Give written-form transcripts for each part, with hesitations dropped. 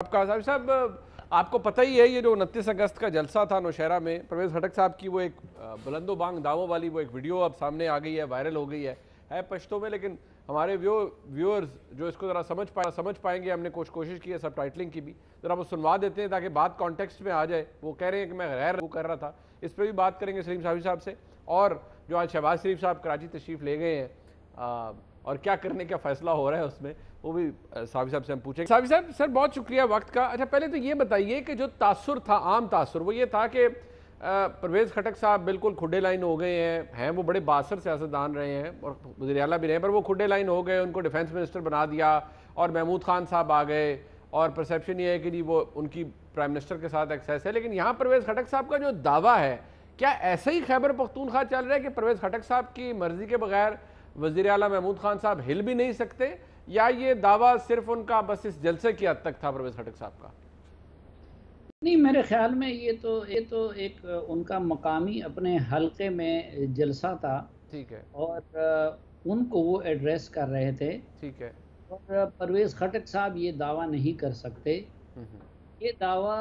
काज़मी साहब, आपको पता ही है ये जो 29 अगस्त का जलसा था नौशहरा में, परवेज़ खटक साहब की वो एक बुलंदो बांग दावों वाली वो एक वीडियो अब सामने आ गई है, वायरल हो गई है पश्तो में, लेकिन हमारे व्यूअर्स जो इसको ज़रा समझ पाएंगे, हमने कोशिश की है सब टाइटलिंग की भी, ज़रा वो सुनवा देते हैं ताकि बात कॉन्टेक्स्ट में आ जाए। वो कह रहे हैं कि मैं गैर वो कर रहा था, इस पर भी बात करेंगे सलीम साहब से। और जो आज शहबाज शरीफ साहब कराची तशरीफ़ ले गए हैं और क्या करने का फैसला हो रहा है उसमें, वो भी साहब से हम पूछेंगे। साहब साहब सर बहुत शुक्रिया वक्त का। अच्छा, पहले तो ये बताइए कि जो तासुर था, आम तासुर, वो ये था कि परवेज़ खटक साहब बिल्कुल खुडे लाइन हो गए हैं वो बड़े बासर सियासतदान रहे हैं और वज़ीर आला भी रहे हैं, पर वो खुडे लाइन हो गए, उनको डिफेंस मिनिस्टर बना दिया और महमूद खान साहब आ गए और परसेप्शन ये है कि जी वो उनकी प्राइम मिनिस्टर के साथ एक्सेस है। लेकिन यहाँ परवेज़ खटक साहब का जो दावा है, क्या ऐसा ही खैबर पख्तूनख्वा चल रहा है कि परवेज़ खटक साहब की मर्जी के बगैर वज़ीर आला महमूद खान साहब हिल भी नहीं सकते, या ये दावा सिर्फ उनका बस इस जलसे की हद तक था परवेज़ खटक साहब का? नहीं, मेरे ख्याल में ये तो एक उनका मकामी अपने हलके में जलसा था। ठीक है। और उनको वो एड्रेस कर रहे थे। ठीक है। और परवेज़ खटक साहब ये दावा नहीं कर सकते। ये दावा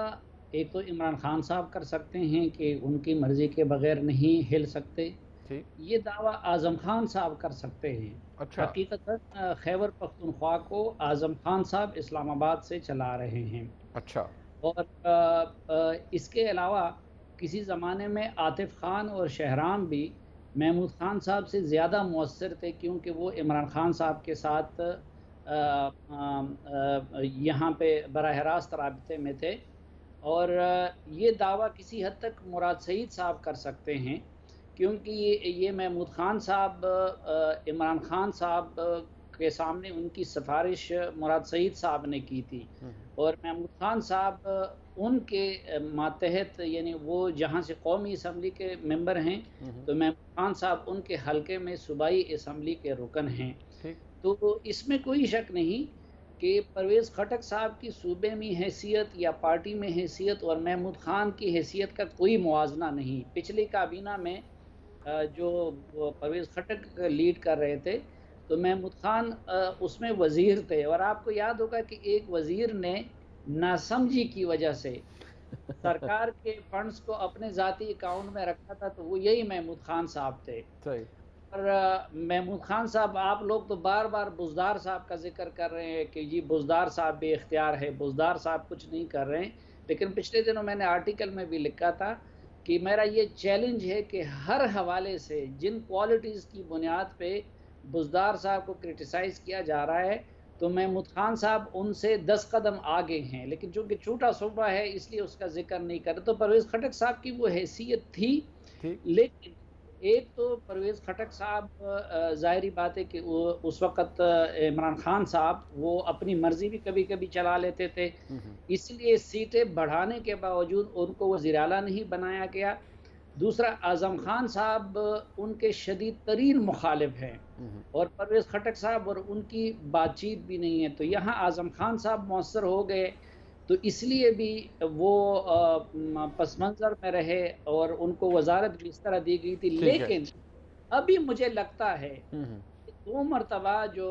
एक तो इमरान खान साहब कर सकते हैं कि उनकी मर्जी के बगैर नहीं हिल सकते। ठीक। ये दावा आज़म खान साहब कर सकते हैं। अच्छा। हकीकतन खैबर पख्तूनख्वा को आज़म खान साहब इस्लामाबाद से चला रहे हैं। अच्छा। और इसके अलावा किसी ज़माने में आतिफ़ खान और शहराम भी महमूद खान साहब से ज़्यादा मौसर थे, क्योंकि वो इमरान खान साहब के साथ यहाँ पे बराह रास्त राबते में थे। और ये दावा किसी हद तक मुराद सईद साहब कर सकते हैं, क्योंकि ये महमूद खान साहब इमरान खान साहब के सामने उनकी सिफारिश मुराद सईद साहब ने की थी। और महमूद खान साहब उनके मातहत, यानी वो जहाँ से कौमी असम्बली के मेंबर हैं, तो महमूद खान साहब उनके हलके में सूबाई असम्बली के रुकन हैं। तो इसमें कोई शक नहीं कि परवेज़ खटक साहब की सूबे में हैसियत या पार्टी में हैसियत और महमूद खान की हैसियत का कोई मुआवजा नहीं। पिछली काबीना में जो परवेज़ खटक लीड कर रहे थे, तो महमूद खान उसमें वज़ीर थे। और आपको याद होगा कि एक वज़ीर ने नासमझी की वजह से सरकार के फंड्स को अपने ज़ाती अकाउंट में रखा था, तो वो यही महमूद खान साहब थे। सही। और महमूद खान साहब, आप लोग तो बार बार बुज़दार साहब का जिक्र कर रहे हैं कि जी बुज़दार साहब बेइख्तियार है, बुज़दार साहब कुछ नहीं कर रहे हैं। लेकिन पिछले दिनों मैंने आर्टिकल में भी लिखा था कि मेरा ये चैलेंज है कि हर हवाले से जिन क्वालिटीज़ की बुनियाद पे बुज़दार साहब को क्रिटिसाइज़ किया जा रहा है, तो महमूद खान साहब उनसे 10 कदम आगे हैं। लेकिन चूँकि छोटा सूबा है, इसलिए उसका जिक्र नहीं कर। तो परवेज़ खटक साहब की वो हैसियत थी। लेकिन एक तो परवेज़ खटक साहब, ज़ाहिरी बात है कि वो उस वक़्त इमरान खान साहब वो अपनी मर्ज़ी भी कभी-कभी चला लेते थे, इसलिए सीटें बढ़ाने के बावजूद उनको वज़ीर आला नहीं बनाया गया। दूसरा, आज़म खान साहब उनके शदीद तरीन मुखालिफ हैं और परवेज़ खटक साहब और उनकी बातचीत भी नहीं है। तो यहाँ आज़म खान साहब मौसर हो गए, तो इसलिए भी वो पस मंज़र में रहे और उनको वज़ारत भी इस तरह दी गई थी। लेकिन अभी मुझे लगता है कि 2 मरतबा जो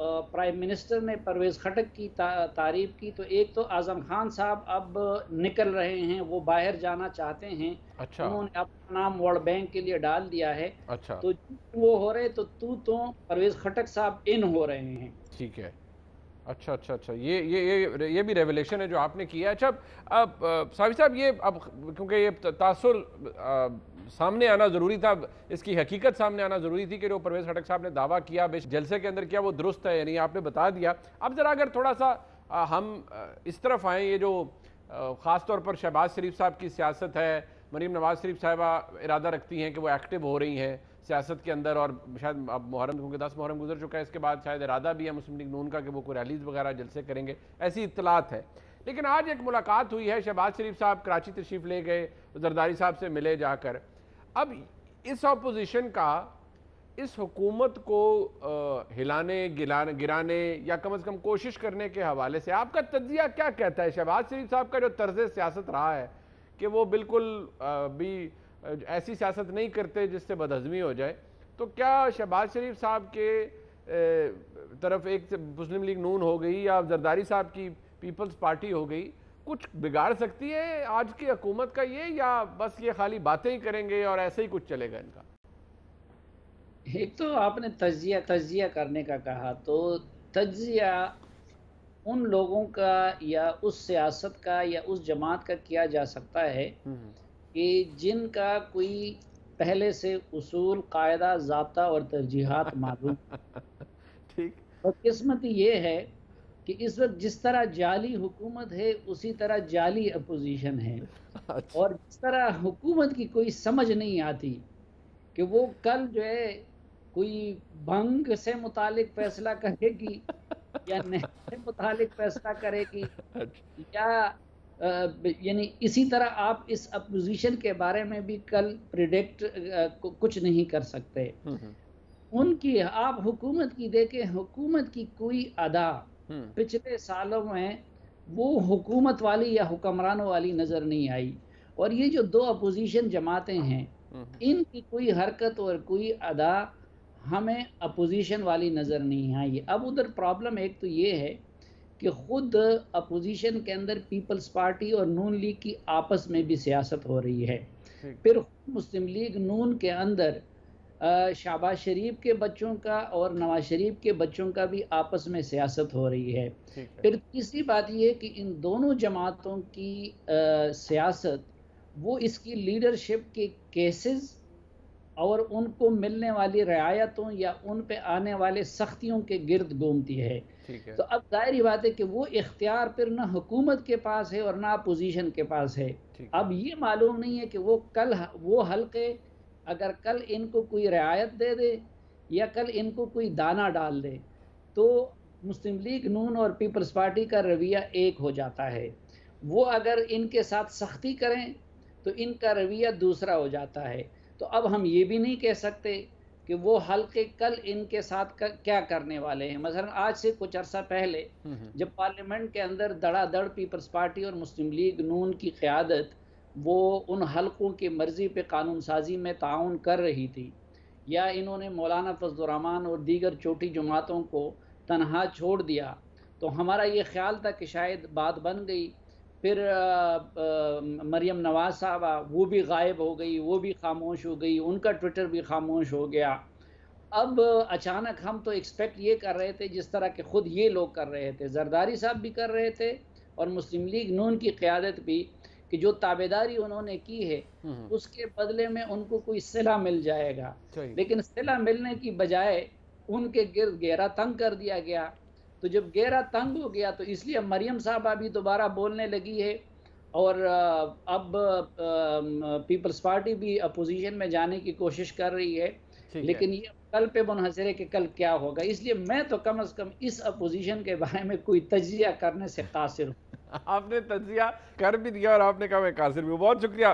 प्राइम मिनिस्टर ने परवेज़ खटक की तारीफ़ की, तो एक तो आज़म खान साहब अब निकल रहे हैं, वो बाहर जाना चाहते हैं। अच्छा। उन्होंने अपना नाम वर्ल्ड बैंक के लिए डाल दिया है। अच्छा। तो वो हो रहे, तो परवेज़ खटक साहब इन हो रहे हैं। ठीक है। अच्छा, ये भी रेवलेशन है जो आपने किया। अच्छा, अब साहब ये अब क्योंकि ये तासुर सामने आना ज़रूरी था, इसकी हकीकत सामने आना ज़रूरी थी कि जो परवेज़ खटक साहब ने दावा किया जलसे के अंदर किया, वो दुरुस्त है, यानी आपने बता दिया। अब ज़रा अगर थोड़ा सा हम इस तरफ आएँ, ये जो ख़ास तौर पर शहबाज शरीफ साहब की सियासत है, मरीम नवाज़ शरीफ साहिबा इरादा रखती हैं कि वो एक्टिव हो रही हैं सियासत के अंदर, और शायद अब मुहर्रम, क्योंकि 10 मुहर्रम गुजर चुका है, इसके बाद शायद इरादा भी है मुस्लिम लीग नून का कि वो कोई रैलीज वगैरह जलसे करेंगे, ऐसी इत्तलात है। लेकिन आज एक मुलाकात हुई है, शहबाज शरीफ साहब कराची तशरीफ़ ले गए, जरदारी साहब से मिले जाकर। अब इस अपोजिशन का इस हुकूमत को हिलाने गिराने या कम अज़ कम कोशिश करने के हवाले से आपका तज्जिया क्या कहता है? शहबाज शरीफ साहब का जो तर्ज सियासत रहा है कि वो बिल्कुल भी ऐसी सियासत नहीं करते जिससे बदहज़मी हो जाए, तो क्या शहबाज शरीफ साहब के तरफ एक मुस्लिम लीग नून हो गई या जरदारी साहब की پیپلز پارٹی ہو گئی، کچھ بگاڑ سکتی ہے آج کی حکومت کا یہ، یا بس یہ خالی باتیں ہی کریں گے اور ایسے ہی کچھ چلے گا ان کا؟ ایک تو آپ نے تجزیہ کرنے کا کہا، تو تجزیہ ان لوگوں کا یا اس سیاست کا یا اس جماعت کا کیا جا سکتا ہے کہ جن کا کوئی پہلے سے اصول، قاعدہ، ضابطہ اور ترجیحات معلوم. ٹھیک. اور قسمت یہ ہے کہ اس وقت جس طرح جعلی حکومت ہے اسی طرح جعلی اپوزیشن ہے، اور جس طرح حکومت کی کوئی سمجھ نہیں آتی کہ وہ کل جو ہے کوئی بنگ سے متعلق فیصلہ کرے گی یا نہر سے متعلق فیصلہ کرے گی، یا یعنی اسی طرح آپ اس اپوزیشن کے بارے میں بھی کل پریڈکٹ کچھ نہیں کر سکتے. ان کی آپ حکومت کی دیکھیں، حکومت کی کوئی ادا پچھلے سالوں میں وہ حکومت والی یا حکمرانوں والی نظر نہیں آئی. اور یہ جو دو اپوزیشن جماعتیں ہیں، ان کی کوئی حرکت اور کوئی ادا ہمیں اپوزیشن والی نظر نہیں آئی. اب ادھر پرابلم ایک تو یہ ہے کہ خود اپوزیشن کے اندر پیپلز پارٹی اور نون لیگ کی آپس میں بھی سیاست ہو رہی ہے. پھر مسلم لیگ نون کے اندر شہباز شریف کے بچوں کا اور نواز شریف کے بچوں کا بھی آپس میں سیاست ہو رہی ہے. پھر تیسری بات یہ کہ ان دونوں جماعتوں کی سیاست وہ اس کی لیڈرشپ کے کیسز اور ان کو ملنے والی رعایتوں یا ان پہ آنے والے سختیوں کے گرد گھومتی ہے. تو اب ظاہری بات ہے کہ وہ اختیار پھر نہ حکومت کے پاس ہے اور نہ اپوزیشن کے پاس ہے. اب یہ معلوم نہیں ہے کہ وہ حلقے اگر کل ان کو کوئی رعایت دے دے یا کل ان کو کوئی دانہ ڈال دے تو مسلم لیگ نون اور پیپلز پارٹی کا رویہ ایک ہو جاتا ہے. وہ اگر ان کے ساتھ سختی کریں تو ان کا رویہ دوسرا ہو جاتا ہے. تو اب ہم یہ بھی نہیں کہہ سکتے کہ وہ حلقے کل ان کے ساتھ کیا کرنے والے ہیں. مثلا آج سے کچھ عرصہ پہلے جب پارلیمنٹ کے اندر دڑا دڑ پیپلز پارٹی اور مسلم لیگ نون کی قیادت وہ ان حلقوں کی مرضی پہ قانون سازی میں تعاون کر رہی تھی، یا انہوں نے مولانا فضل الرحمان اور دیگر چھوٹی جماعتوں کو تنہا چھوڑ دیا، تو ہمارا یہ خیال تھا کہ شاید بات بن گئی. پھر مریم نواز صاحبہ وہ بھی غائب ہو گئی، وہ بھی خاموش ہو گئی، ان کا ٹویٹر بھی خاموش ہو گیا. اب اچانک ہم تو ایکسپیکٹ یہ کر رہے تھے جس طرح کہ خود یہ لوگ کر رہے تھے، زرداری صاحب بھی کر رہے تھے اور مسلم لیگ نون کی قیادت بھی، کہ جو تابعداری انہوں نے کی ہے اس کے بدلے میں ان کو کوئی صلہ مل جائے گا. لیکن صلہ ملنے کی بجائے ان کے گرد گھیرا تنگ کر دیا گیا. تو جب گھیرا تنگ ہو گیا تو اس لیے مریم صاحبہ بھی دوبارہ بولنے لگی ہے، اور اب پیپلز پارٹی بھی اپوزیشن میں جانے کی کوشش کر رہی ہے. لیکن یہ کل پہ منحصر ہے کہ کل کیا ہوگا. اس لیے میں تو کم از کم اس اپوزیشن کے بارے میں کوئی تجزیہ کرنے سے قاصر ہوں. آپ نے تجزیہ کر بھی دیا اور آپ نے کہا میں قاصر بھی ہوں. بہت شکریہ.